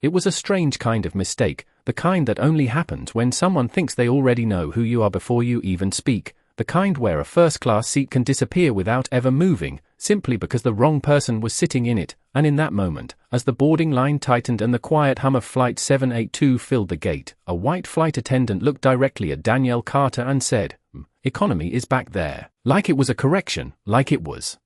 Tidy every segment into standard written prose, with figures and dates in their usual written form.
It was a strange kind of mistake, the kind that only happens when someone thinks they already know who you are before you even speak, the kind where a first-class seat can disappear without ever moving, simply because the wrong person was sitting in it, and in that moment, as the boarding line tightened and the quiet hum of Flight 782 filled the gate, a white flight attendant looked directly at Danielle Carter and said, "Economy is back there," like it was a correction, like it was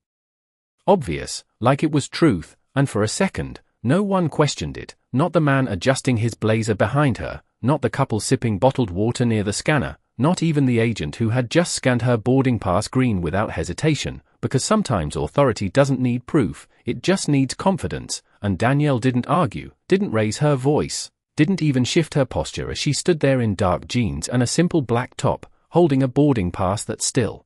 obvious, like it was truth, and for a second, no one questioned it, not the man adjusting his blazer behind her, not the couple sipping bottled water near the scanner, not even the agent who had just scanned her boarding pass green without hesitation, because sometimes authority doesn't need proof, it just needs confidence, and Danielle didn't argue, didn't raise her voice, didn't even shift her posture as she stood there in dark jeans and a simple black top, holding a boarding pass that still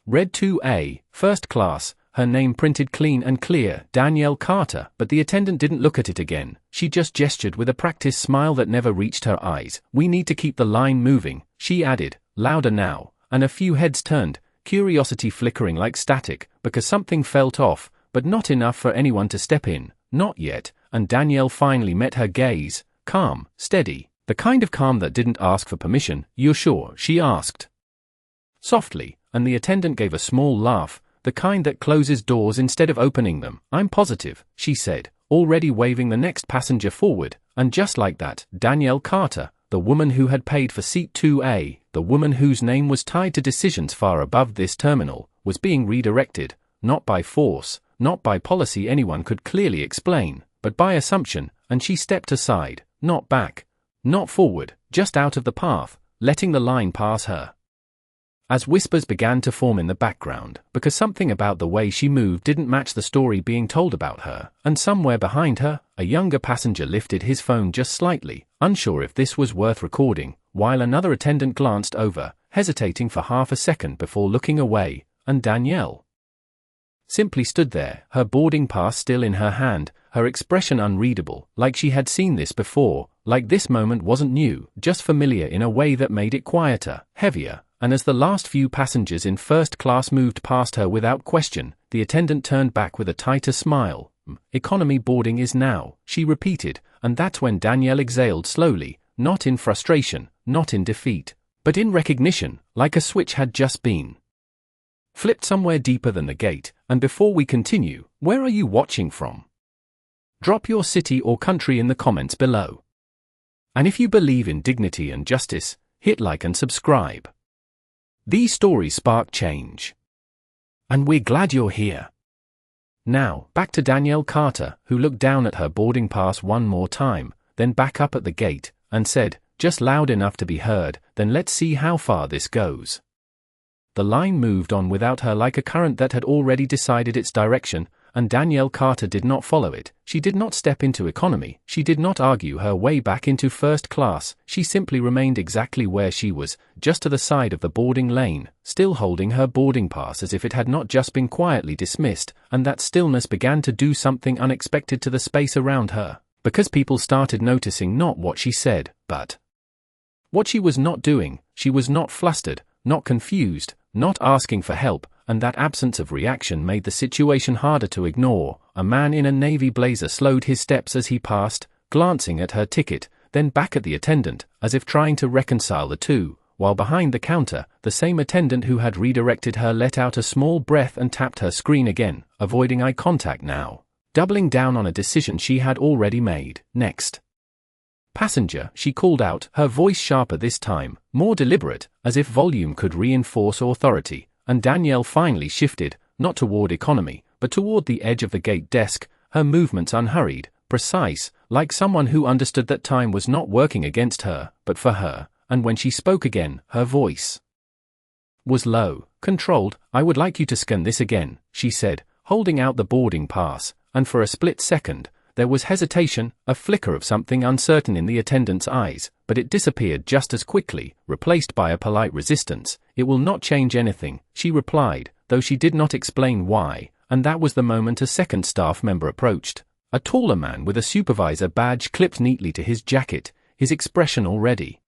read 2A, first class, her name printed clean and clear, Danielle Carter, but the attendant didn't look at it again, she just gestured with a practiced smile that never reached her eyes. "We need to keep the line moving," she added, louder now, and a few heads turned, curiosity flickering like static, because something felt off, but not enough for anyone to step in, not yet, and Danielle finally met her gaze, calm, steady, the kind of calm that didn't ask for permission. "You're sure?" she asked softly, and the attendant gave a small laugh, the kind that closes doors instead of opening them. "I'm positive," she said, already waving the next passenger forward, and just like that, Danielle Carter, the woman who had paid for seat 2A, the woman whose name was tied to decisions far above this terminal, was being redirected, not by force, not by policy anyone could clearly explain, but by assumption, and she stepped aside, not back, not forward, just out of the path, letting the line pass her. As whispers began to form in the background, because something about the way she moved didn't match the story being told about her, and somewhere behind her, a younger passenger lifted his phone just slightly, unsure if this was worth recording, while another attendant glanced over, hesitating for half a second before looking away, and Danielle simply stood there, her boarding pass still in her hand, her expression unreadable, like she had seen this before, like this moment wasn't new, just familiar in a way that made it quieter, heavier. And as the last few passengers in first class moved past her without question, the attendant turned back with a tighter smile. "Economy boarding is now," she repeated, and that's when Danielle exhaled slowly, not in frustration, not in defeat, but in recognition, like a switch had just been flipped somewhere deeper than the gate. "And before we continue, where are you watching from? Drop your city or country in the comments below. And if you believe in dignity and justice, hit like and subscribe. These stories spark change. And we're glad you're here." Now, back to Danielle Carter, who looked down at her boarding pass one more time, then back up at the gate, and said, just loud enough to be heard, "Then let's see how far this goes." The line moved on without her like a current that had already decided its direction, and Danielle Carter did not follow it. She did not step into economy, she did not argue her way back into first class, she simply remained exactly where she was, just to the side of the boarding lane, still holding her boarding pass as if it had not just been quietly dismissed, and that stillness began to do something unexpected to the space around her, because people started noticing not what she said, but what she was not doing. She was not flustered, not confused, not asking for help, and that absence of reaction made the situation harder to ignore. A man in a navy blazer slowed his steps as he passed, glancing at her ticket, then back at the attendant, as if trying to reconcile the two, while behind the counter, the same attendant who had redirected her let out a small breath and tapped her screen again, avoiding eye contact now, doubling down on a decision she had already made. "Next passenger," she called out, her voice sharper this time, more deliberate, as if volume could reinforce authority, and Danielle finally shifted, not toward economy, but toward the edge of the gate desk, her movements unhurried, precise, like someone who understood that time was not working against her, but for her, and when she spoke again, her voice was low, controlled. "I would like you to scan this again," she said, holding out the boarding pass, and for a split second, there was hesitation, a flicker of something uncertain in the attendant's eyes, but it disappeared just as quickly, replaced by a polite resistance. "It will not change anything," she replied, though she did not explain why, and that was the moment a second staff member approached, a taller man with a supervisor badge clipped neatly to his jacket, his expression already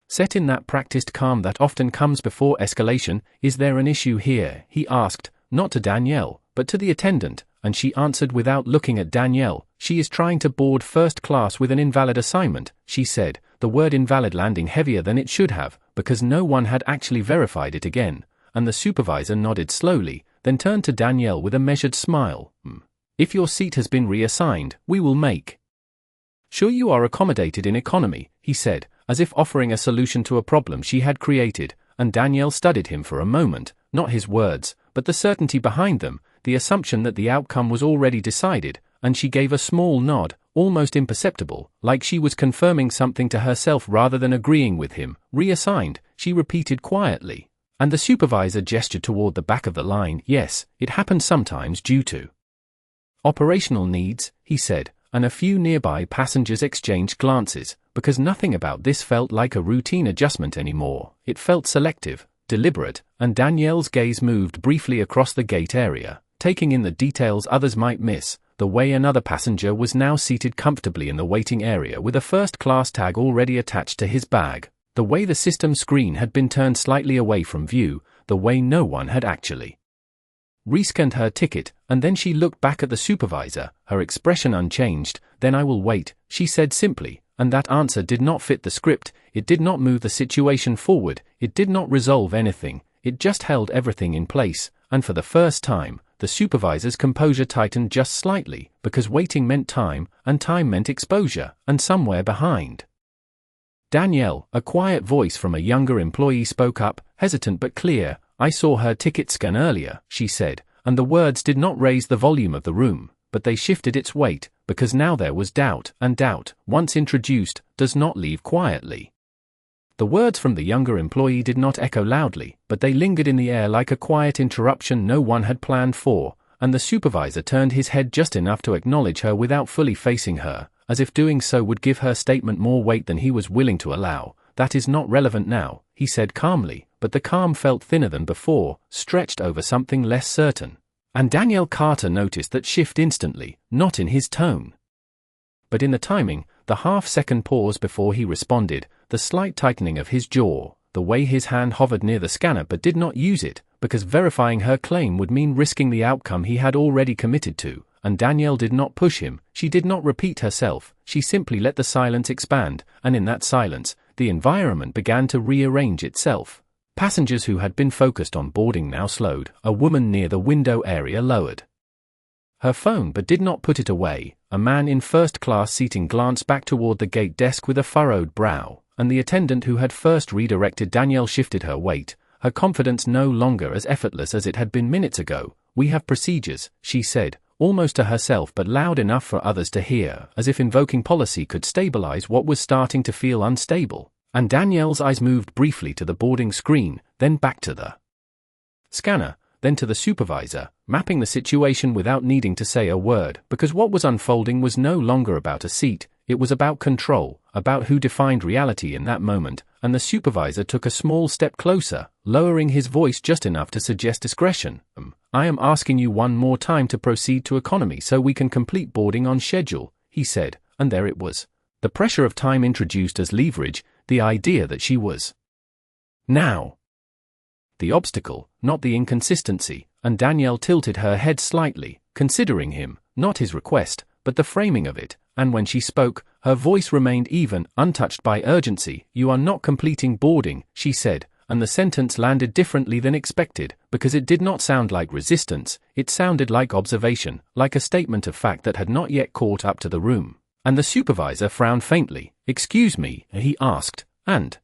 set in that practiced calm that often comes before escalation. "Is there an issue here?" he asked, not to Danielle, but to the attendant, and she answered without looking at Danielle. "She is trying to board first class with an invalid assignment," she said, the word invalid landing heavier than it should have, because no one had actually verified it again, and the supervisor nodded slowly, then turned to Danielle with a measured smile. "If your seat has been reassigned, we will make sure you are accommodated in economy," he said, as if offering a solution to a problem she had created, and Danielle studied him for a moment, not his words, but the certainty behind them, the assumption that the outcome was already decided, and she gave a small nod, almost imperceptible, like she was confirming something to herself rather than agreeing with him. "Reassigned," she repeated quietly. And the supervisor gestured toward the back of the line. "Yes, it happens sometimes due to operational needs," he said, and a few nearby passengers exchanged glances, because nothing about this felt like a routine adjustment anymore. It felt selective, deliberate, and Danielle's gaze moved briefly across the gate area, taking in the details others might miss. The way another passenger was now seated comfortably in the waiting area with a first-class tag already attached to his bag. The way the system screen had been turned slightly away from view, the way no one had actually rescanned her ticket, and then she looked back at the supervisor, her expression unchanged. "Then I will wait," she said simply, and that answer did not fit the script. It did not move the situation forward, it did not resolve anything, it just held everything in place, and for the first time, the supervisor's composure tightened just slightly, because waiting meant time, and time meant exposure, and somewhere behind. "Danielle," a quiet voice from a younger employee spoke up, hesitant but clear. "I saw her ticket scan earlier," she said, and the words did not raise the volume of the room, but they shifted its weight, because now there was doubt, and doubt, once introduced, does not leave quietly. The words from the younger employee did not echo loudly, but they lingered in the air like a quiet interruption no one had planned for, and the supervisor turned his head just enough to acknowledge her without fully facing her, as if doing so would give her statement more weight than he was willing to allow. "That is not relevant now," he said calmly, but the calm felt thinner than before, stretched over something less certain. And Danielle Carter noticed that shift instantly, not in his tone, but in the timing, the half-second pause before he responded, the slight tightening of his jaw, the way his hand hovered near the scanner but did not use it, because verifying her claim would mean risking the outcome he had already committed to, and Danielle did not push him, she did not repeat herself, she simply let the silence expand, and in that silence, the environment began to rearrange itself. Passengers who had been focused on boarding now slowed, a woman near the window area lowered her phone but did not put it away, a man in first-class seating glanced back toward the gate desk with a furrowed brow, and the attendant who had first redirected Danielle shifted her weight, her confidence no longer as effortless as it had been minutes ago. "We have procedures," she said, almost to herself but loud enough for others to hear, as if invoking policy could stabilize what was starting to feel unstable. And Danielle's eyes moved briefly to the boarding screen, then back to the scanner, then to the supervisor, mapping the situation without needing to say a word, because what was unfolding was no longer about a seat, it was about control, about who defined reality in that moment, and the supervisor took a small step closer, lowering his voice just enough to suggest discretion. "I am asking you one more time to proceed to economy so we can complete boarding on schedule," he said, and there it was. The pressure of time introduced as leverage, the idea that she was now the obstacle, not the inconsistency, and Danielle tilted her head slightly, considering him, not his request, but the framing of it, and when she spoke, her voice remained even, untouched by urgency. "You are not completing boarding," she said, and the sentence landed differently than expected, because it did not sound like resistance, it sounded like observation, like a statement of fact that had not yet caught up to the room. And the supervisor frowned faintly. "Excuse me," he asked, and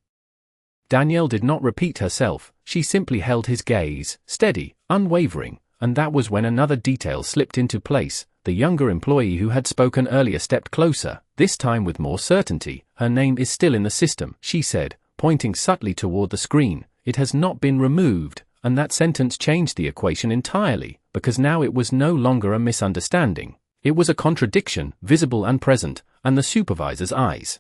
Danielle did not repeat herself, she simply held his gaze, steady, unwavering, and that was when another detail slipped into place. The younger employee who had spoken earlier stepped closer, this time with more certainty. "Her name is still in the system," she said, pointing subtly toward the screen. "It has not been removed," and that sentence changed the equation entirely, because now it was no longer a misunderstanding. It was a contradiction, visible and present, and the supervisor's eyes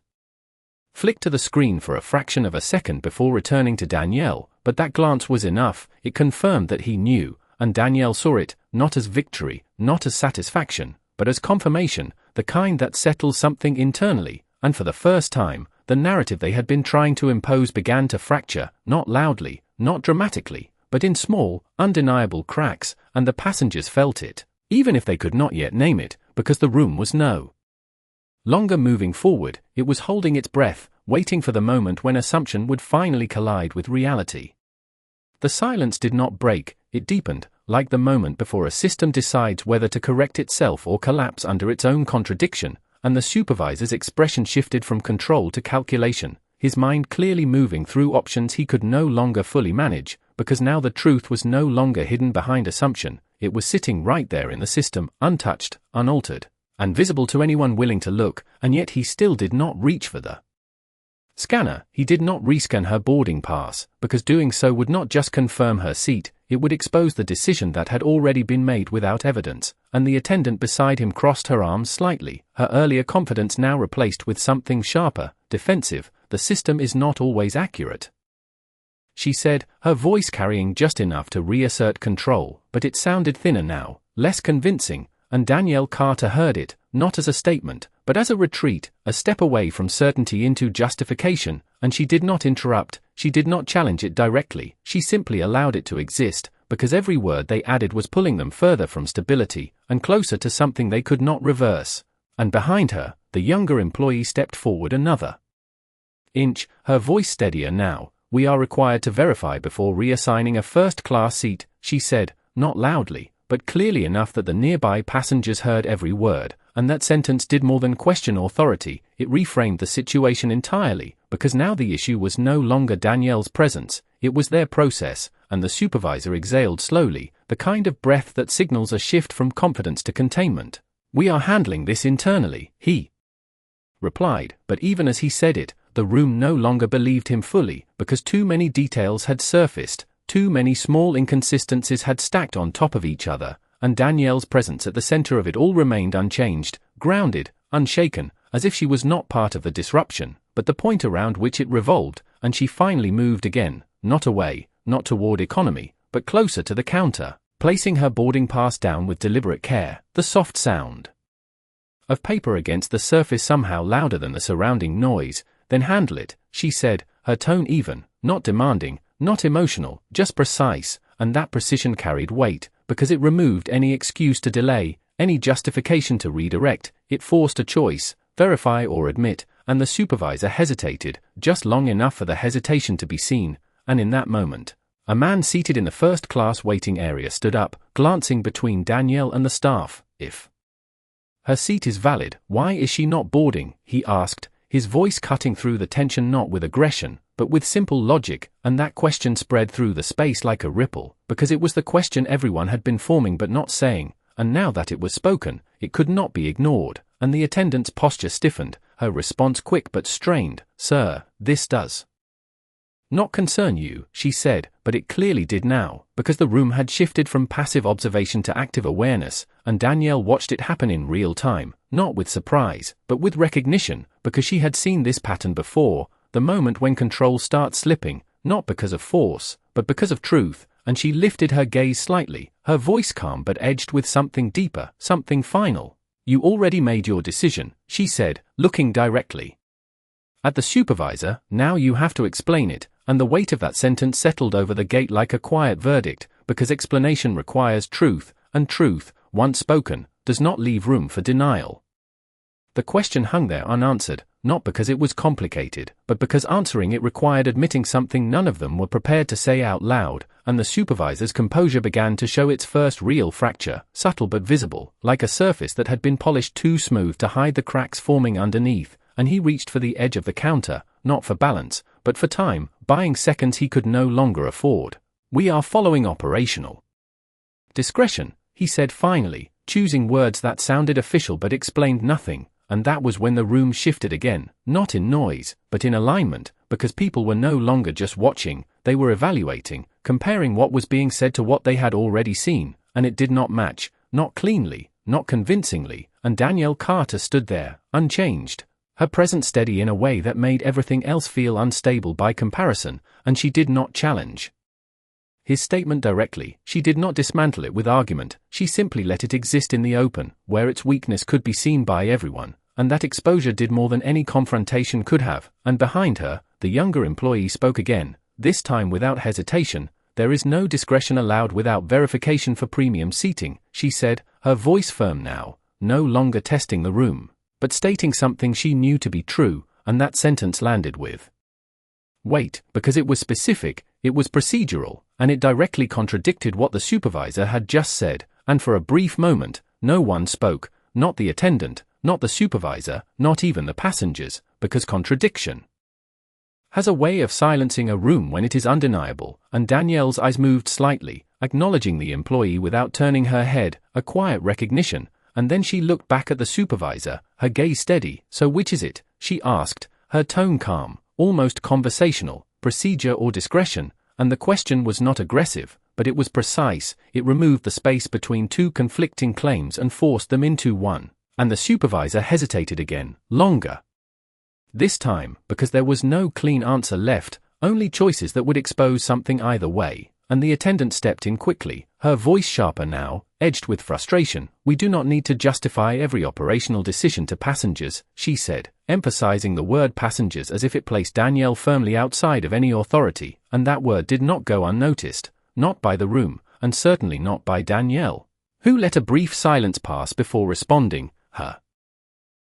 flicked to the screen for a fraction of a second before returning to Danielle, but that glance was enough. It confirmed that he knew, and Danielle saw it, not as victory, not as satisfaction, but as confirmation, the kind that settles something internally, and for the first time, the narrative they had been trying to impose began to fracture, not loudly, not dramatically, but in small, undeniable cracks, and the passengers felt it, even if they could not yet name it, because the room was no longer moving forward. It was holding its breath, waiting for the moment when assumption would finally collide with reality. The silence did not break, it deepened, like the moment before a system decides whether to correct itself or collapse under its own contradiction, and the supervisor's expression shifted from control to calculation, his mind clearly moving through options he could no longer fully manage, because now the truth was no longer hidden behind assumption, it was sitting right there in the system, untouched, unaltered, and visible to anyone willing to look, and yet he still did not reach for the scanner. He did not rescan her boarding pass, because doing so would not just confirm her seat, it would expose the decision that had already been made without evidence, and the attendant beside him crossed her arms slightly, her earlier confidence now replaced with something sharper, defensive. The system is not always accurate, she said, her voice carrying just enough to reassert control, but it sounded thinner now, less convincing, and Danielle Carter heard it, not as a statement, but as a retreat, a step away from certainty into justification, and she did not interrupt, she did not challenge it directly, she simply allowed it to exist, because every word they added was pulling them further from stability, and closer to something they could not reverse. And behind her, the younger employee stepped forward another inch, her voice steadier now. We are required to verify before reassigning a first-class seat, she said, not loudly, but clearly enough that the nearby passengers heard every word, and that sentence did more than question authority, it reframed the situation entirely, because now the issue was no longer Danielle's presence, it was their process, and the supervisor exhaled slowly, the kind of breath that signals a shift from confidence to containment. We are handling this internally, he replied, but even as he said it, the room no longer believed him fully, because too many details had surfaced, too many small inconsistencies had stacked on top of each other, and Danielle's presence at the center of it all remained unchanged, grounded, unshaken, as if she was not part of the disruption, but the point around which it revolved, and she finally moved again, not away, not toward economy, but closer to the counter, placing her boarding pass down with deliberate care, the soft sound of paper against the surface somehow louder than the surrounding noise. Then handle it, she said, her tone even, not demanding, not emotional, just precise, and that precision carried weight, because it removed any excuse to delay, any justification to redirect, it forced a choice, verify or admit, and the supervisor hesitated, just long enough for the hesitation to be seen, and in that moment, a man seated in the first-class waiting area stood up, glancing between Danielle and the staff. If her seat is valid, why is she not boarding? He asked, his voice cutting through the tension not with aggression, but with simple logic, and that question spread through the space like a ripple, because it was the question everyone had been forming but not saying, and now that it was spoken, it could not be ignored, and the attendant's posture stiffened, her response quick but strained. Sir, this does not concern you, she said, but it clearly did now, because the room had shifted from passive observation to active awareness, and Danielle watched it happen in real time, not with surprise, but with recognition, because she had seen this pattern before, the moment when control starts slipping, not because of force, but because of truth, and she lifted her gaze slightly, her voice calm but edged with something deeper, something final. You already made your decision, she said, looking directly at the supervisor. Now you have to explain it, and the weight of that sentence settled over the gate like a quiet verdict, because explanation requires truth, and truth, once spoken, does not leave room for denial. The question hung there unanswered, not because it was complicated, but because answering it required admitting something none of them were prepared to say out loud, and the supervisor's composure began to show its first real fracture, subtle but visible, like a surface that had been polished too smooth to hide the cracks forming underneath, and he reached for the edge of the counter, not for balance, but for time, buying seconds he could no longer afford. We are following operational discretion, he said finally, choosing words that sounded official but explained nothing, and that was when the room shifted again, not in noise, but in alignment, because people were no longer just watching, they were evaluating, comparing what was being said to what they had already seen, and it did not match, not cleanly, not convincingly, and Danielle Carter stood there, unchanged, her presence steady in a way that made everything else feel unstable by comparison, and she did not challenge his statement directly, she did not dismantle it with argument, she simply let it exist in the open, where its weakness could be seen by everyone, and that exposure did more than any confrontation could have, and behind her, the younger employee spoke again, this time without hesitation, there is no discretion allowed without verification for premium seating, she said, her voice firm now, no longer testing the room, but stating something she knew to be true, and that sentence landed with weight, because it was specific, it was procedural, and it directly contradicted what the supervisor had just said, and for a brief moment, no one spoke, not the attendant, not the supervisor, not even the passengers, because contradiction has a way of silencing a room when it is undeniable, and Danielle's eyes moved slightly, acknowledging the employee without turning her head, a quiet recognition, and then she looked back at the supervisor, her gaze steady. So which is it? She asked, her tone calm, almost conversational, procedure or discretion, and the question was not aggressive, but it was precise. It removed the space between two conflicting claims and forced them into one, and the supervisor hesitated again, longer. This time, because there was no clean answer left, only choices that would expose something either way, and the attendant stepped in quickly, her voice sharper now, edged with frustration. We do not need to justify every operational decision to passengers, she said, emphasizing the word passengers as if it placed Danielle firmly outside of any authority, and that word did not go unnoticed, not by the room, and certainly not by Danielle, who let a brief silence pass before responding, her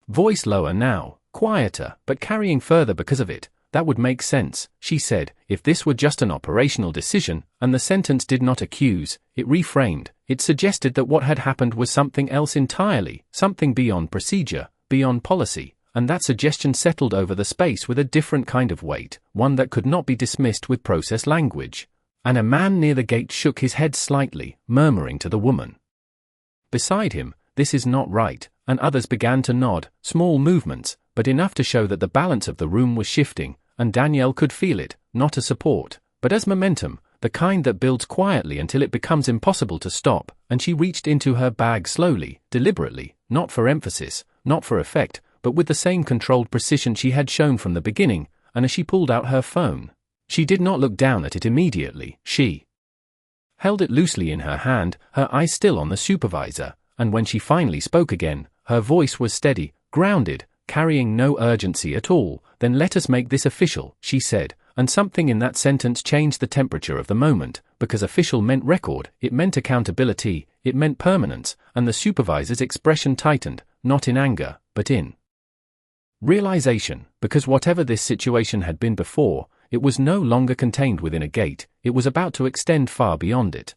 voice lower now, quieter, but carrying further because of it. That would make sense, she said, if this were just an operational decision, and the sentence did not accuse, it reframed, it suggested that what had happened was something else entirely, something beyond procedure, beyond policy, and that suggestion settled over the space with a different kind of weight, one that could not be dismissed with process language. And a man near the gate shook his head slightly, murmuring to the woman beside him, "This is not right," and others began to nod, small movements, but enough to show that the balance of the room was shifting, and Danielle could feel it, not as support, but as momentum, the kind that builds quietly until it becomes impossible to stop, and she reached into her bag slowly, deliberately, not for emphasis, not for effect, but with the same controlled precision she had shown from the beginning, and as she pulled out her phone, she did not look down at it immediately. She held it loosely in her hand, her eyes still on the supervisor, and when she finally spoke again, her voice was steady, grounded, carrying no urgency at all. "Then let us make this official," she said, and something in that sentence changed the temperature of the moment, because official meant record, it meant accountability, it meant permanence, and the supervisor's expression tightened, not in anger, but in realization, because whatever this situation had been before, it was no longer contained within a gate, it was about to extend far beyond it.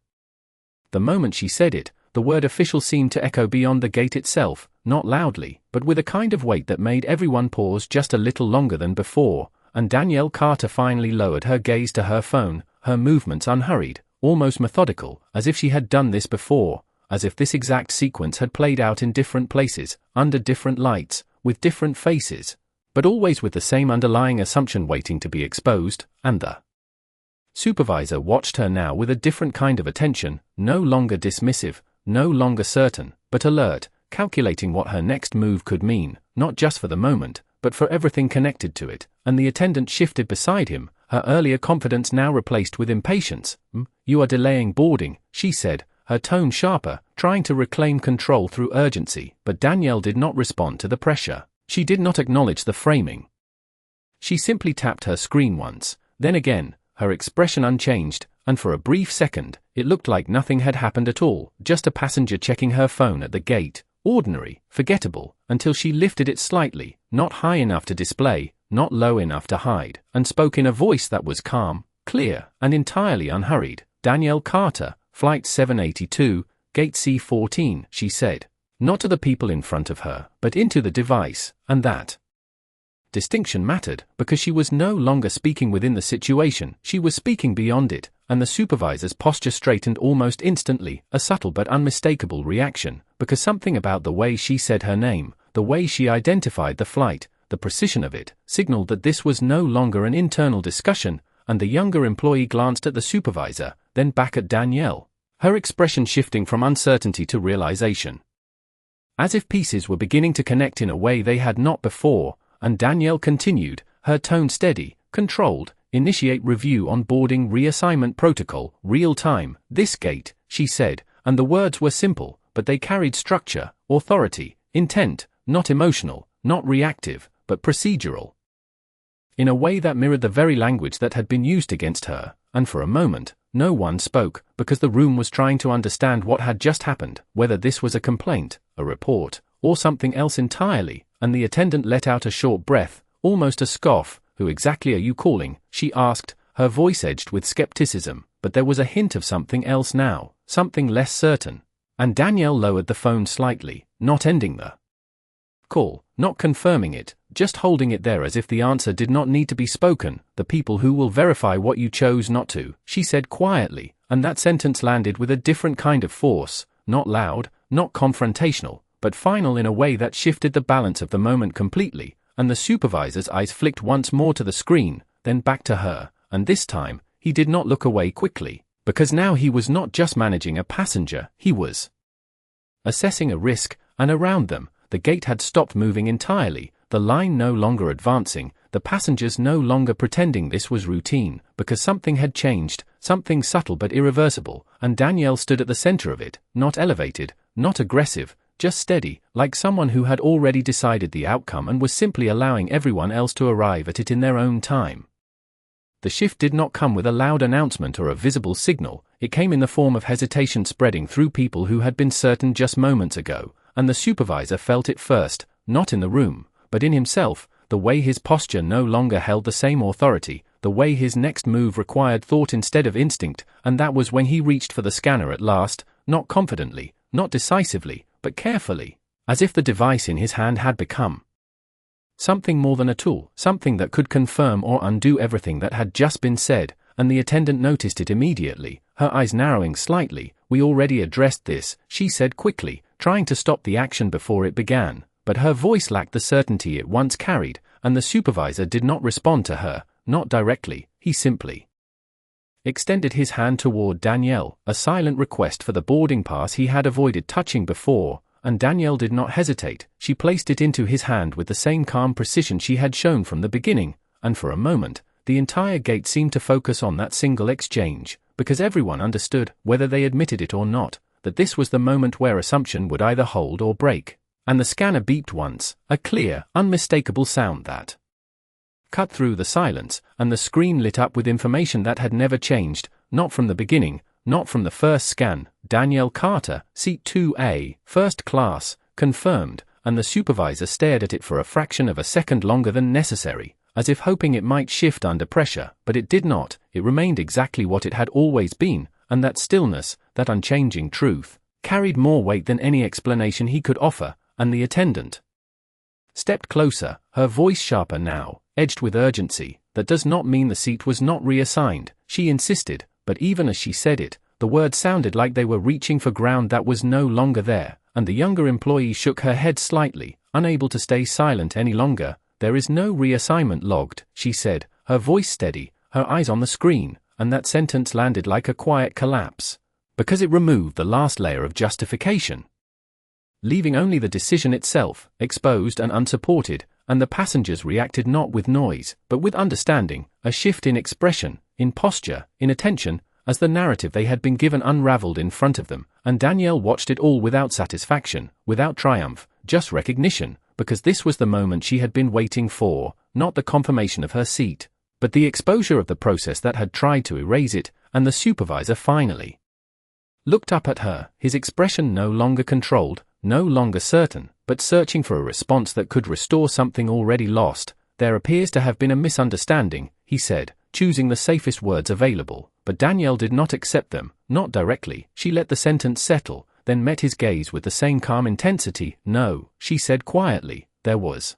The moment she said it, the word official seemed to echo beyond the gate itself, not loudly, but with a kind of weight that made everyone pause just a little longer than before, and Danielle Carter finally lowered her gaze to her phone, her movements unhurried, almost methodical, as if she had done this before, as if this exact sequence had played out in different places, under different lights, with different faces, but always with the same underlying assumption waiting to be exposed, and the supervisor watched her now with a different kind of attention, no longer dismissive, no longer certain, but alert, calculating what her next move could mean, not just for the moment, but for everything connected to it, and the attendant shifted beside him, her earlier confidence now replaced with impatience. "You are delaying boarding," she said, her tone sharper, trying to reclaim control through urgency, but Danielle did not respond to the pressure. She did not acknowledge the framing. She simply tapped her screen once, then again, her expression unchanged, and for a brief second, it looked like nothing had happened at all, just a passenger checking her phone at the gate, ordinary, forgettable, until she lifted it slightly, not high enough to display, not low enough to hide, and spoke in a voice that was calm, clear, and entirely unhurried. "Danielle Carter, Flight 782, Gate C14, she said, not to the people in front of her, but into the device, and that distinction mattered, because she was no longer speaking within the situation, she was speaking beyond it, and the supervisor's posture straightened almost instantly, a subtle but unmistakable reaction, because something about the way she said her name, the way she identified the flight, the precision of it, signaled that this was no longer an internal discussion, and the younger employee glanced at the supervisor, then back at Danielle, her expression shifting from uncertainty to realization, as if pieces were beginning to connect in a way they had not before, and Danielle continued, her tone steady, controlled, "Initiate review on boarding reassignment protocol, real time, this gate," she said, and the words were simple, but they carried structure, authority, intent, not emotional, not reactive, but procedural, in a way that mirrored the very language that had been used against her, and for a moment, No one spoke, because the room was trying to understand what had just happened, whether this was a complaint, a report, or something else entirely, and the attendant let out a short breath, almost a scoff. "Who exactly are you calling?" she asked, her voice edged with skepticism, but there was a hint of something else now, something less certain. And Danielle lowered the phone slightly, not ending the call, not confirming it, just holding it there as if the answer did not need to be spoken. "The people who will verify what you chose not to," she said quietly, and that sentence landed with a different kind of force, not loud, not confrontational, but final in a way that shifted the balance of the moment completely, and the supervisor's eyes flicked once more to the screen, then back to her, and this time, he did not look away quickly, because now he was not just managing a passenger, he was assessing a risk, and around them, the gate had stopped moving entirely, the line no longer advancing, the passengers no longer pretending this was routine, because something had changed, something subtle but irreversible, and Danielle stood at the center of it, not elevated, not aggressive, just steady, like someone who had already decided the outcome and was simply allowing everyone else to arrive at it in their own time. The shift did not come with a loud announcement or a visible signal, it came in the form of hesitation spreading through people who had been certain just moments ago, and the supervisor felt it first, not in the room, but in himself, the way his posture no longer held the same authority, the way his next move required thought instead of instinct, and that was when he reached for the scanner at last, not confidently, not decisively, but carefully, as if the device in his hand had become something more than a tool, something that could confirm or undo everything that had just been said, and the attendant noticed it immediately, her eyes narrowing slightly. "We already addressed this," she said quickly, trying to stop the action before it began, but her voice lacked the certainty it once carried, and the supervisor did not respond to her, not directly, he simply extended his hand toward Danielle, a silent request for the boarding pass he had avoided touching before, and Danielle did not hesitate. She placed it into his hand with the same calm precision she had shown from the beginning, and for a moment, the entire gate seemed to focus on that single exchange, because everyone understood, whether they admitted it or not, that this was the moment where assumption would either hold or break. And the scanner beeped once, a clear, unmistakable sound that cut through the silence, and the screen lit up with information that had never changed, not from the beginning, not from the first scan. "Danielle Carter, seat 2A, first class, confirmed," and the supervisor stared at it for a fraction of a second longer than necessary, as if hoping it might shift under pressure, but it did not. It remained exactly what it had always been, and that stillness, that unchanging truth, carried more weight than any explanation he could offer, and the attendant stepped closer, her voice sharper now, edged with urgency. "That does not mean the seat was not reassigned," she insisted, but even as she said it, the words sounded like they were reaching for ground that was no longer there, and the younger employee shook her head slightly, unable to stay silent any longer. "There is no reassignment logged," she said, her voice steady, her eyes on the screen, and that sentence landed like a quiet collapse, because it removed the last layer of justification, leaving only the decision itself, exposed and unsupported, and the passengers reacted not with noise, but with understanding, a shift in expression, in posture, in attention, as the narrative they had been given unraveled in front of them, and Danielle watched it all without satisfaction, without triumph, just recognition, because this was the moment she had been waiting for, not the confirmation of her seat, but the exposure of the process that had tried to erase it, and the supervisor finally looked up at her, his expression no longer controlled, no longer certain, but searching for a response that could restore something already lost. "There appears to have been a misunderstanding," he said, choosing the safest words available, but Danielle did not accept them, not directly. She let the sentence settle, then met his gaze with the same calm intensity. "No," she said quietly, "there was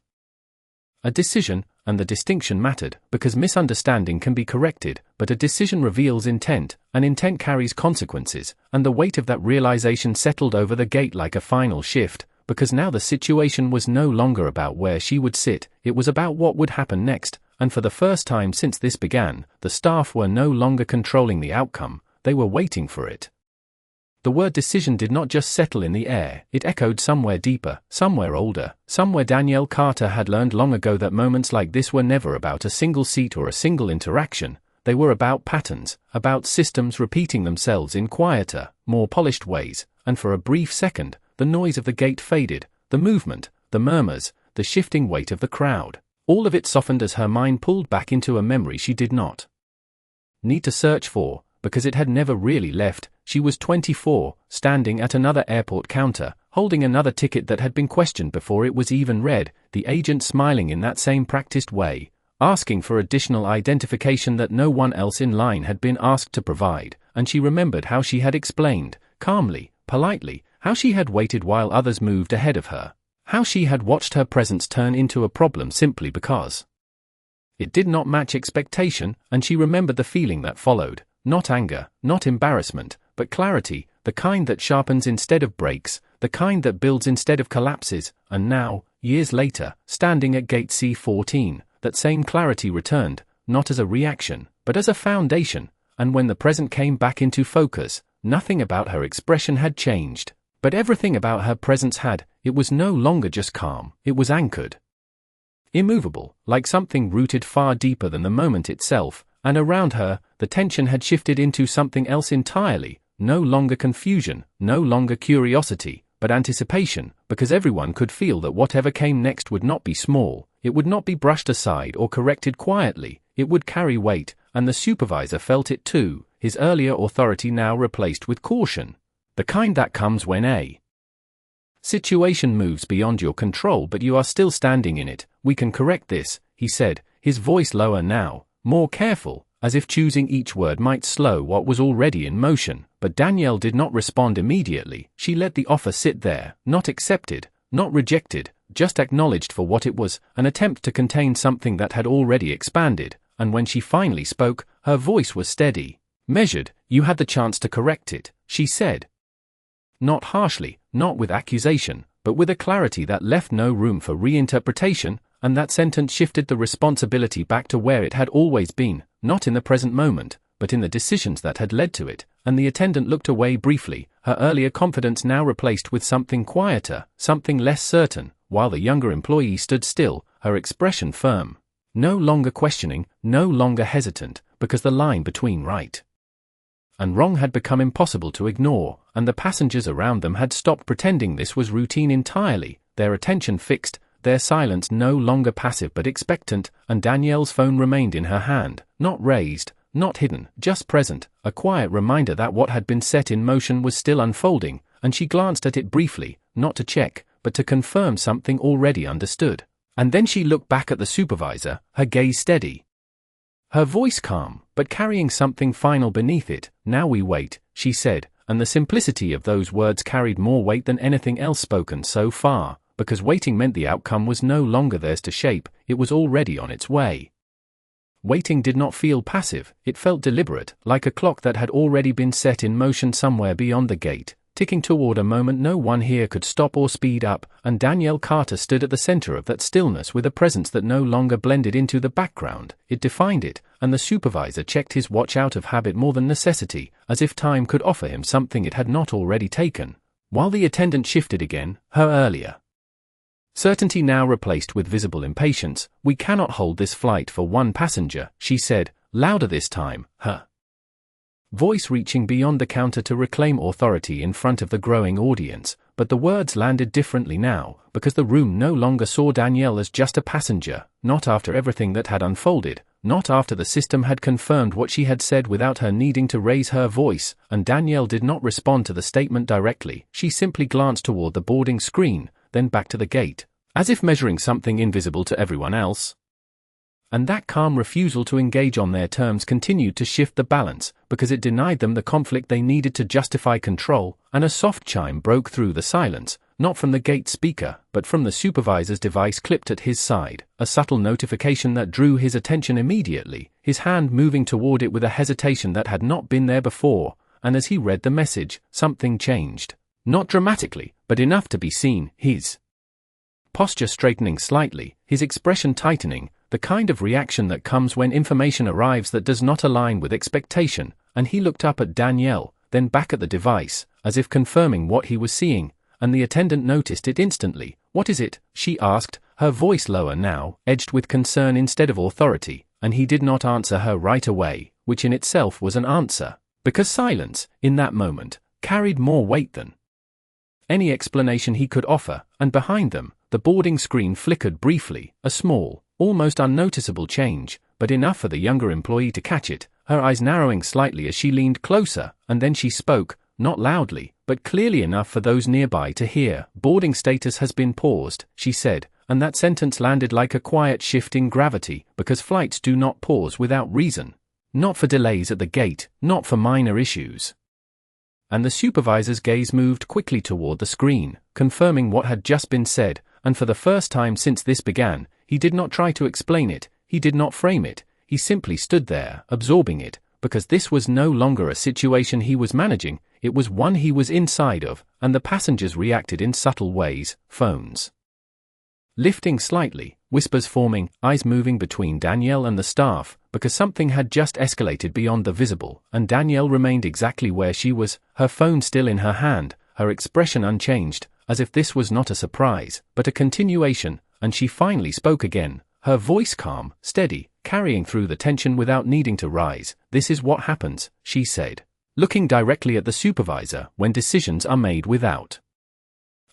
a decision, and the distinction mattered, because misunderstanding can be corrected, but a decision reveals intent, and intent carries consequences," and the weight of that realization settled over the gate like a final shift, because now the situation was no longer about where she would sit, it was about what would happen next, and for the first time since this began, the staff were no longer controlling the outcome, they were waiting for it. The word decision did not just settle in the air, it echoed somewhere deeper, somewhere older, somewhere Danielle Carter had learned long ago that moments like this were never about a single seat or a single interaction, they were about patterns, about systems repeating themselves in quieter, more polished ways, and for a brief second, the noise of the gate faded, the movement, the murmurs, the shifting weight of the crowd, all of it softened as her mind pulled back into a memory she did not need to search for, because it had never really left. She was 24, standing at another airport counter, holding another ticket that had been questioned before it was even read, the agent smiling in that same practiced way, asking for additional identification that no one else in line had been asked to provide, and she remembered how she had explained, calmly, politely, how she had waited while others moved ahead of her, how she had watched her presence turn into a problem simply because it did not match expectation, and she remembered the feeling that followed, not anger, not embarrassment, but clarity, the kind that sharpens instead of breaks, the kind that builds instead of collapses, and now, years later, standing at gate C14, that same clarity returned, not as a reaction, but as a foundation, and when the present came back into focus, nothing about her expression had changed, but everything about her presence had. It was no longer just calm, it was anchored. Immovable, like something rooted far deeper than the moment itself, and around her, the tension had shifted into something else entirely, no longer confusion, no longer curiosity, but anticipation, because everyone could feel that whatever came next would not be small, it would not be brushed aside or corrected quietly, it would carry weight, and the supervisor felt it too, his earlier authority now replaced with caution. The kind that comes when a situation moves beyond your control but you are still standing in it. We can correct this, he said, his voice lower now, more careful, as if choosing each word might slow what was already in motion. But Danielle did not respond immediately. She let the offer sit there, not accepted, not rejected, just acknowledged for what it was, an attempt to contain something that had already expanded, and when she finally spoke, her voice was steady, measured. You had the chance to correct it, she said. Not harshly, not with accusation, but with a clarity that left no room for reinterpretation, and that sentence shifted the responsibility back to where it had always been, not in the present moment, but in the decisions that had led to it, and the attendant looked away briefly, her earlier confidence now replaced with something quieter, something less certain, while the younger employee stood still, her expression firm. No longer questioning, no longer hesitant, because the line between right and wrong had become impossible to ignore, and the passengers around them had stopped pretending this was routine entirely, their attention fixed, their silence no longer passive but expectant, and Danielle's phone remained in her hand, not raised, not hidden, just present, a quiet reminder that what had been set in motion was still unfolding, and she glanced at it briefly, not to check, but to confirm something already understood. And then she looked back at the supervisor, her gaze steady, her voice calm, but carrying something final beneath it. Now we wait, she said, and the simplicity of those words carried more weight than anything else spoken so far, because waiting meant the outcome was no longer theirs to shape, it was already on its way. Waiting did not feel passive, it felt deliberate, like a clock that had already been set in motion somewhere beyond the gate, ticking toward a moment no one here could stop or speed up, and Danielle Carter stood at the center of that stillness with a presence that no longer blended into the background, it defined it, and the supervisor checked his watch out of habit more than necessity, as if time could offer him something it had not already taken, while the attendant shifted again, her earlier certainty now replaced with visible impatience. We cannot hold this flight for one passenger, she said, louder this time, her voice reaching beyond the counter to reclaim authority in front of the growing audience, but the words landed differently now, because the room no longer saw Danielle as just a passenger, not after everything that had unfolded, not after the system had confirmed what she had said without her needing to raise her voice, and Danielle did not respond to the statement directly. She simply glanced toward the boarding screen, then back to the gate, as if measuring something invisible to everyone else. And that calm refusal to engage on their terms continued to shift the balance, because it denied them the conflict they needed to justify control, and a soft chime broke through the silence, not from the gate speaker, but from the supervisor's device clipped at his side, a subtle notification that drew his attention immediately, his hand moving toward it with a hesitation that had not been there before, and as he read the message, something changed. Not dramatically, but enough to be seen, his posture straightening slightly, his expression tightening, the kind of reaction that comes when information arrives that does not align with expectation, and he looked up at Danielle, then back at the device, as if confirming what he was seeing, and the attendant noticed it instantly. What is it? She asked, her voice lower now, edged with concern instead of authority, and he did not answer her right away, which in itself was an answer, because silence, in that moment, carried more weight than any explanation he could offer, and behind them, the boarding screen flickered briefly, a small, almost unnoticeable change, but enough for the younger employee to catch it, her eyes narrowing slightly as she leaned closer, and then she spoke, not loudly, but clearly enough for those nearby to hear. "Boarding status has been paused," she said, and that sentence landed like a quiet shift in gravity, because flights do not pause without reason. Not for delays at the gate, not for minor issues. And the supervisor's gaze moved quickly toward the screen, confirming what had just been said, and for the first time since this began, he did not try to explain it, he did not frame it, he simply stood there, absorbing it, because this was no longer a situation he was managing, it was one he was inside of, and the passengers reacted in subtle ways. Phones lifting slightly, whispers forming, eyes moving between Danielle and the staff, because something had just escalated beyond the visible, and Danielle remained exactly where she was, her phone still in her hand, her expression unchanged, as if this was not a surprise, but a continuation, and she finally spoke again, her voice calm, steady, carrying through the tension without needing to rise. "This is what happens," she said, looking directly at the supervisor, "when decisions are made without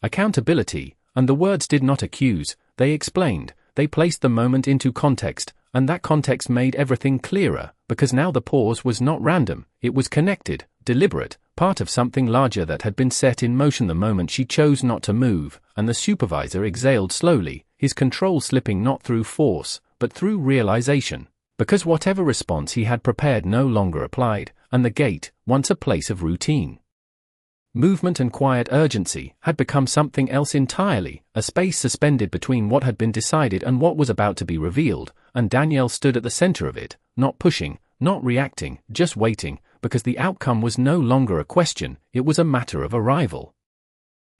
accountability." And the words did not accuse, they explained, they placed the moment into context, and that context made everything clearer, because now the pause was not random, it was connected, deliberate, part of something larger that had been set in motion the moment she chose not to move, and the supervisor exhaled slowly, his control slipping not through force, but through realization, because whatever response he had prepared no longer applied, and the gate, once a place of routine movement and quiet urgency, had become something else entirely, a space suspended between what had been decided and what was about to be revealed, and Danielle stood at the center of it, not pushing, not reacting, just waiting, because the outcome was no longer a question, it was a matter of arrival.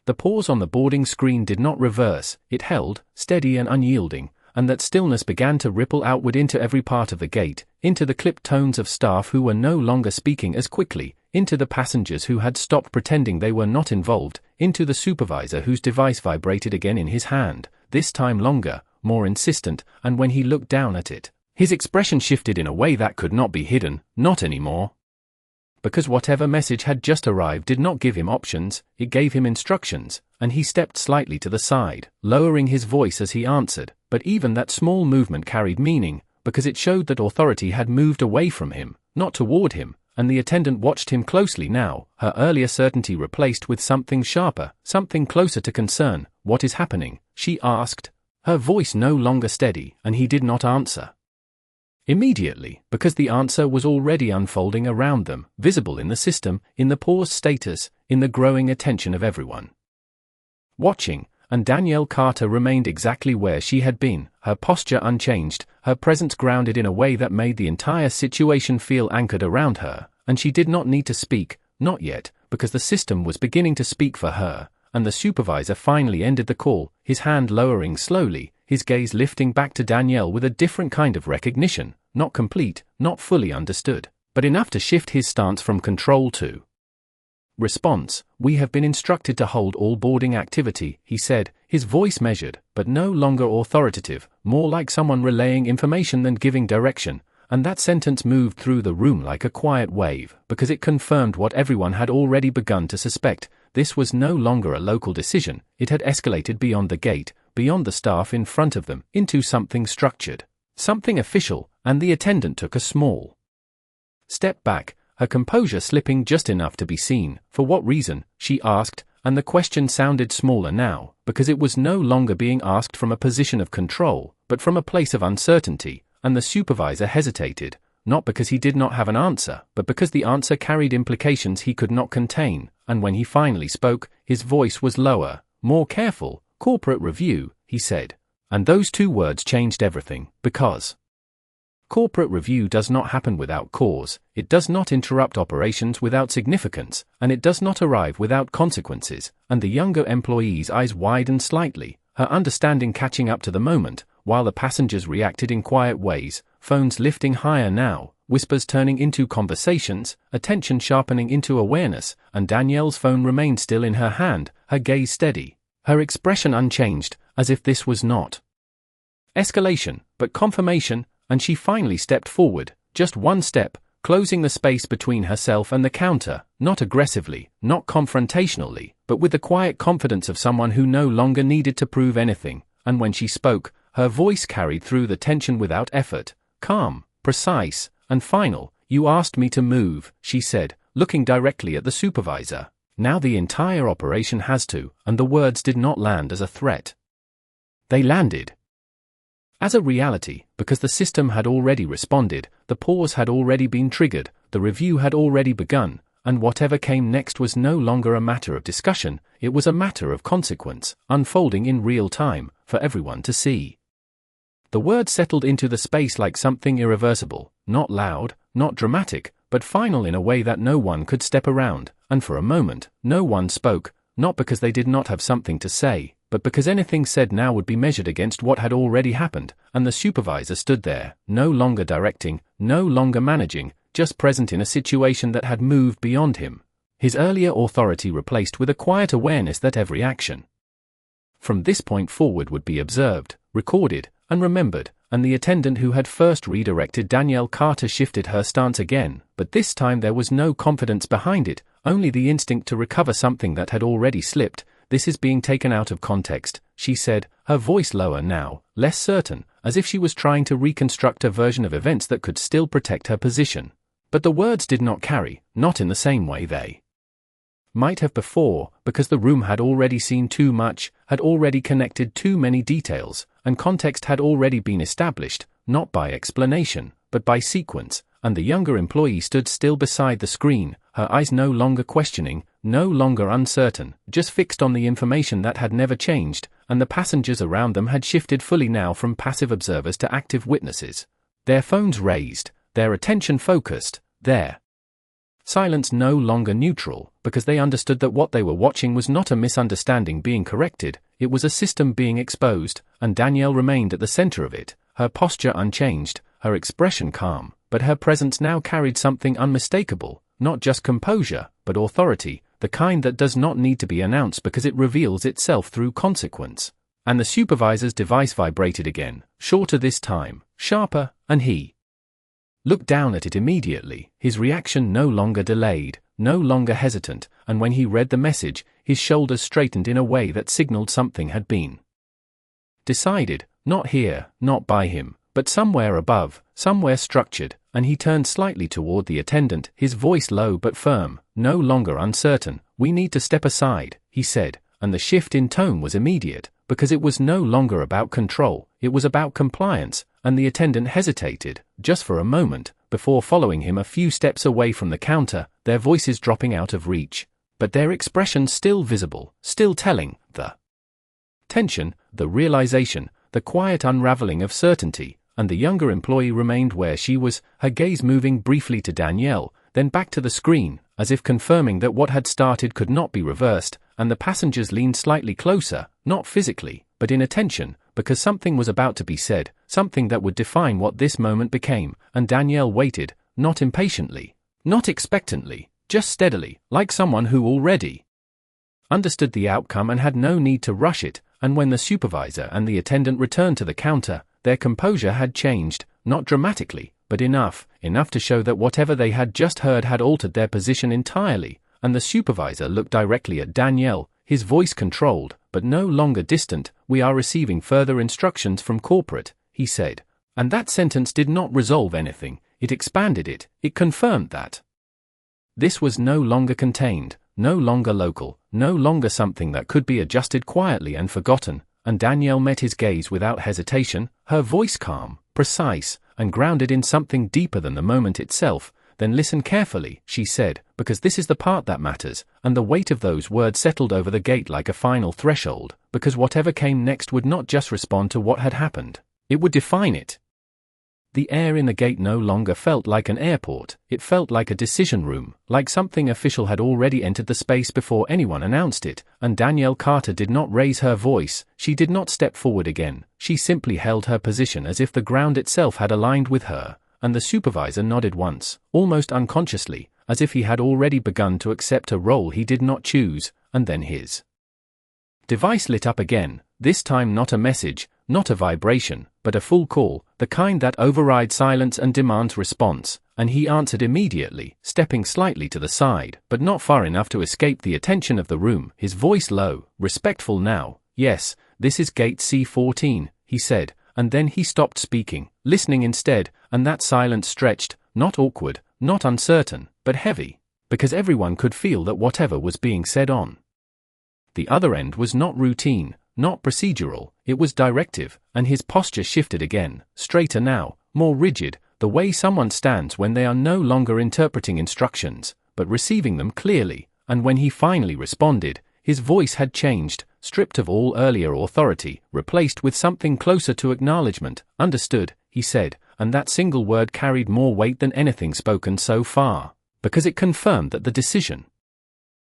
The pause on the boarding screen did not reverse, it held, steady and unyielding, and that stillness began to ripple outward into every part of the gate, into the clipped tones of staff who were no longer speaking as quickly, into the passengers who had stopped pretending they were not involved, into the supervisor whose device vibrated again in his hand, this time longer, more insistent, and when he looked down at it, his expression shifted in a way that could not be hidden, not anymore. Because whatever message had just arrived did not give him options, it gave him instructions, and he stepped slightly to the side, lowering his voice as he answered, but even that small movement carried meaning, because it showed that authority had moved away from him, not toward him, and the attendant watched him closely now, her earlier certainty replaced with something sharper, something closer to concern. "What is happening?" she asked, her voice no longer steady, and he did not answer immediately, because the answer was already unfolding around them, visible in the system, in the paused status, in the growing attention of everyone watching, and Danielle Carter remained exactly where she had been, her posture unchanged, her presence grounded in a way that made the entire situation feel anchored around her, and she did not need to speak, not yet, because the system was beginning to speak for her, and the supervisor finally ended the call, his hand lowering slowly, his gaze lifting back to Danielle with a different kind of recognition, not complete, not fully understood, but enough to shift his stance from control to response. "We have been instructed to hold all boarding activity," he said, his voice measured, but no longer authoritative, more like someone relaying information than giving direction, and that sentence moved through the room like a quiet wave, because it confirmed what everyone had already begun to suspect. This was no longer a local decision, it had escalated beyond the gate, beyond the staff in front of them, into something structured, something official, and the attendant took a small step back, her composure slipping just enough to be seen. "For what reason?" she asked, and the question sounded smaller now, because it was no longer being asked from a position of control, but from a place of uncertainty, and the supervisor hesitated, not because he did not have an answer, but because the answer carried implications he could not contain, and when he finally spoke, his voice was lower, more careful. "Corporate review," he said, and those two words changed everything, because corporate review does not happen without cause, it does not interrupt operations without significance, and it does not arrive without consequences, and the younger employee's eyes widened slightly, her understanding catching up to the moment, while the passengers reacted in quiet ways, phones lifting higher now, whispers turning into conversations, attention sharpening into awareness, and Danielle's phone remained still in her hand, her gaze steady, her expression unchanged, as if this was not escalation, but confirmation, and she finally stepped forward, just one step, closing the space between herself and the counter, not aggressively, not confrontationally, but with the quiet confidence of someone who no longer needed to prove anything, and when she spoke, her voice carried through the tension without effort, calm, precise, and final, "You asked me to move," she said, looking directly at the supervisor. Now the entire operation has to, and the words did not land as a threat. They landed as a reality, because the system had already responded, the pause had already been triggered, the review had already begun, and whatever came next was no longer a matter of discussion, it was a matter of consequence, unfolding in real time, for everyone to see. The word settled into the space like something irreversible, not loud, not dramatic, but final in a way that no one could step around, and for a moment, no one spoke, not because they did not have something to say, but because anything said now would be measured against what had already happened, and the supervisor stood there, no longer directing, no longer managing, just present in a situation that had moved beyond him. His earlier authority replaced with a quiet awareness that every action from this point forward would be observed, recorded, and remembered, and the attendant who had first redirected Danielle Carter shifted her stance again, but this time there was no confidence behind it, only the instinct to recover something that had already slipped. "This is being taken out of context," she said, her voice lower now, less certain, as if she was trying to reconstruct a version of events that could still protect her position. But the words did not carry, not in the same way they might have before, because the room had already seen too much, had already connected too many details, and context had already been established, not by explanation, but by sequence, and the younger employee stood still beside the screen, her eyes no longer questioning, no longer uncertain, just fixed on the information that had never changed, and the passengers around them had shifted fully now from passive observers to active witnesses. Their phones raised, their attention focused, their silence no longer neutral, because they understood that what they were watching was not a misunderstanding being corrected, it was a system being exposed, and Danielle remained at the center of it, her posture unchanged, her expression calm, but her presence now carried something unmistakable, not just composure, but authority, the kind that does not need to be announced because it reveals itself through consequence. And the supervisor's device vibrated again, shorter this time, sharper, and he looked down at it immediately, his reaction no longer delayed, no longer hesitant, and when he read the message, his shoulders straightened in a way that signaled something had been decided, not here, not by him, but somewhere above, somewhere structured, and he turned slightly toward the attendant, his voice low but firm, no longer uncertain. "We need to step aside," he said, and the shift in tone was immediate, because it was no longer about control, it was about compliance, and the attendant hesitated, just for a moment, before following him a few steps away from the counter, their voices dropping out of reach, but their expressions still visible, still telling, the tension, the realization, the quiet unraveling of certainty, and the younger employee remained where she was, her gaze moving briefly to Danielle, then back to the screen, as if confirming that what had started could not be reversed, and the passengers leaned slightly closer, not physically, but in attention, because something was about to be said, something that would define what this moment became, and Danielle waited, not impatiently, not expectantly, just steadily, like someone who already understood the outcome and had no need to rush it, and when the supervisor and the attendant returned to the counter, their composure had changed, not dramatically, but enough to show that whatever they had just heard had altered their position entirely, and the supervisor looked directly at Danielle, his voice controlled, but no longer distant. "We are receiving further instructions from corporate," he said, and that sentence did not resolve anything, it expanded it, it confirmed that this was no longer contained, no longer local, no longer something that could be adjusted quietly and forgotten, and Danielle met his gaze without hesitation, her voice calm, precise, and grounded in something deeper than the moment itself. "Then listen carefully," she said, "because this is the part that matters," and the weight of those words settled over the gate like a final threshold, because whatever came next would not just respond to what had happened, it would define it. The air in the gate no longer felt like an airport, it felt like a decision room, like something official had already entered the space before anyone announced it, and Danielle Carter did not raise her voice, she did not step forward again, she simply held her position as if the ground itself had aligned with her, and the supervisor nodded once, almost unconsciously, as if he had already begun to accept a role he did not choose, and then his device lit up again, this time not a message, not a vibration, but a full call, the kind that overrides silence and demands response, and he answered immediately, stepping slightly to the side, but not far enough to escape the attention of the room, his voice low, respectful now. "Yes, this is gate C14, he said, and then he stopped speaking, listening instead, and that silence stretched, not awkward, not uncertain, but heavy, because everyone could feel that whatever was being said on the other end was not routine, not procedural, it was directive, and his posture shifted again, straighter now, more rigid, the way someone stands when they are no longer interpreting instructions, but receiving them clearly, and when he finally responded, his voice had changed, stripped of all earlier authority, replaced with something closer to acknowledgement. Understood, he said, and that single word carried more weight than anything spoken so far, because it confirmed that the decision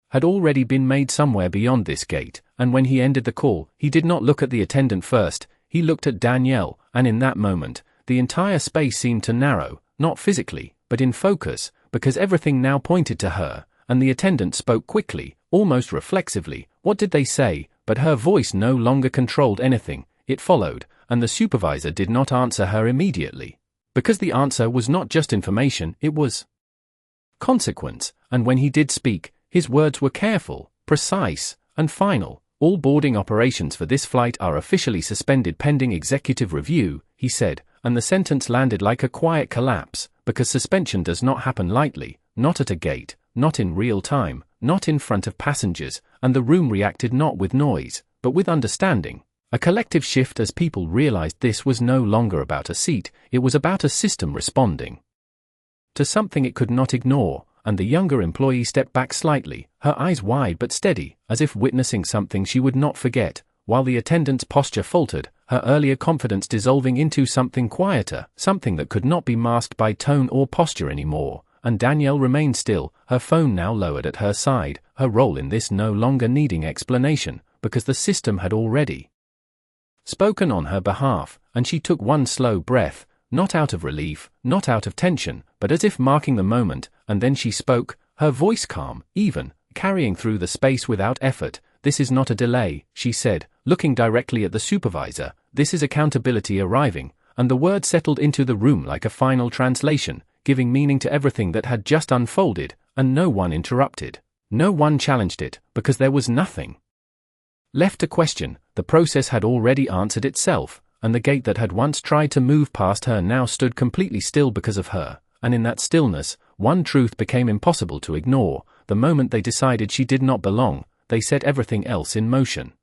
had already been made somewhere beyond this gate, and when he ended the call, he did not look at the attendant first, he looked at Danielle, and in that moment, the entire space seemed to narrow, not physically, but in focus, because everything now pointed to her, and the attendant spoke quickly, almost reflexively. What did they say? But her voice no longer controlled anything, it followed, and the supervisor did not answer her immediately. Because the answer was not just information, it was consequence, and when he did speak, his words were careful, precise, and final. All boarding operations for this flight are officially suspended pending executive review, he said, and the sentence landed like a quiet collapse, because suspension does not happen lightly, not at a gate, not in real time, not in front of passengers, and the room reacted not with noise, but with understanding. A collective shift as people realized this was no longer about a seat, it was about a system responding to something it could not ignore, and the younger employee stepped back slightly, her eyes wide but steady, as if witnessing something she would not forget, while the attendant's posture faltered, her earlier confidence dissolving into something quieter, something that could not be masked by tone or posture anymore, and Danielle remained still, her phone now lowered at her side, her role in this no longer needing explanation, because the system had already spoken on her behalf, and she took one slow breath, not out of relief, not out of tension, but as if marking the moment, and then she spoke, her voice calm, even, carrying through the space without effort. This is not a delay, she said, looking directly at the supervisor, this is accountability arriving, and the word settled into the room like a final translation, giving meaning to everything that had just unfolded, and no one interrupted. No one challenged it, because there was nothing left to question. The process had already answered itself, and the gate that had once tried to move past her now stood completely still because of her, and in that stillness, one truth became impossible to ignore. The moment they decided she did not belong, they set everything else in motion.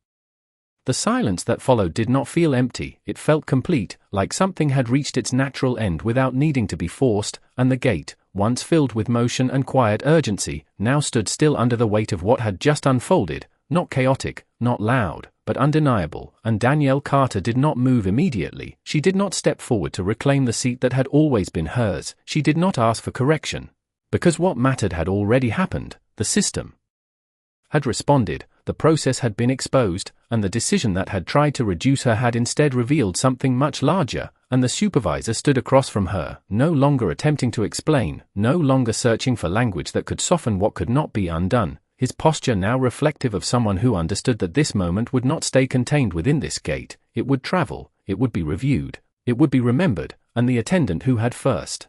The silence that followed did not feel empty, it felt complete, like something had reached its natural end without needing to be forced, and the gate, once filled with motion and quiet urgency, now stood still under the weight of what had just unfolded, not chaotic, not loud, but undeniable, and Danielle Carter did not move immediately. She did not step forward to reclaim the seat that had always been hers. She did not ask for correction. Because what mattered had already happened. The system had responded, the process had been exposed, and the decision that had tried to reduce her had instead revealed something much larger, and the supervisor stood across from her, no longer attempting to explain, no longer searching for language that could soften what could not be undone. His posture now reflective of someone who understood that this moment would not stay contained within this gate, it would travel, it would be reviewed, it would be remembered, and the attendant who had first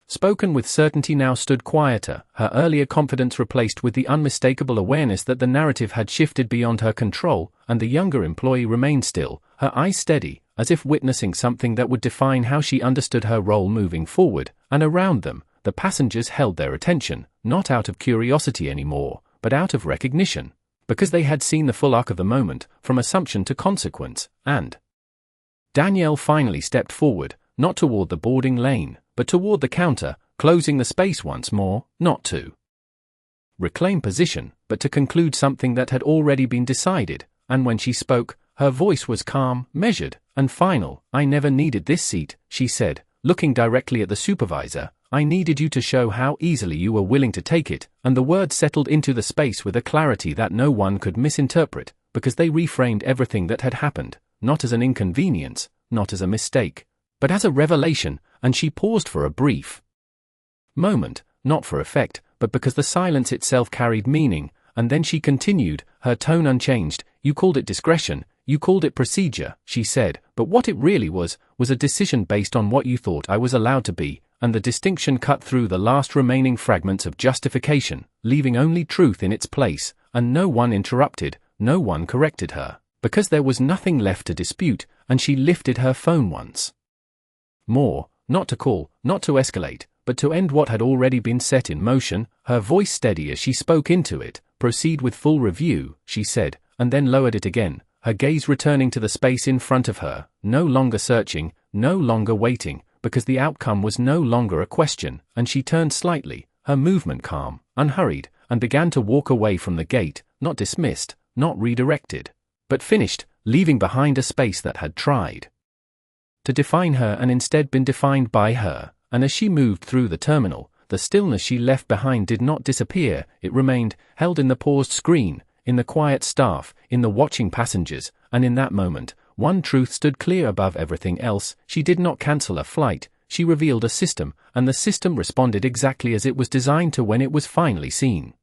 spoken with certainty now stood quieter, her earlier confidence replaced with the unmistakable awareness that the narrative had shifted beyond her control, and the younger employee remained still, her eyes steady, as if witnessing something that would define how she understood her role moving forward, and around them, the passengers held their attention, not out of curiosity anymore, but out of recognition, because they had seen the full arc of the moment, from assumption to consequence, and Danielle finally stepped forward, not toward the boarding lane, but toward the counter, closing the space once more, not to reclaim position, but to conclude something that had already been decided, and when she spoke, her voice was calm, measured, and final. I never needed this seat, she said, looking directly at the supervisor. I needed you to show how easily you were willing to take it, and the words settled into the space with a clarity that no one could misinterpret, because they reframed everything that had happened, not as an inconvenience, not as a mistake, but as a revelation, and she paused for a brief moment, not for effect, but because the silence itself carried meaning, and then she continued, her tone unchanged. You called it discretion, you called it procedure, she said, but what it really was a decision based on what you thought I was allowed to be, and the distinction cut through the last remaining fragments of justification, leaving only truth in its place, and no one interrupted, no one corrected her, because there was nothing left to dispute, and she lifted her phone once more, not to call, not to escalate, but to end what had already been set in motion, her voice steady as she spoke into it. "Proceed with full review," she said, and then lowered it again, her gaze returning to the space in front of her, no longer searching, no longer waiting, because the outcome was no longer a question, and she turned slightly, her movement calm, unhurried, and began to walk away from the gate, not dismissed, not redirected, but finished, leaving behind a space that had tried to define her and instead been defined by her. And as she moved through the terminal, the stillness she left behind did not disappear, it remained, held in the paused screen, in the quiet staff, in the watching passengers, and in that moment, one truth stood clear above everything else: she did not cancel a flight, she revealed a system, and the system responded exactly as it was designed to when it was finally seen.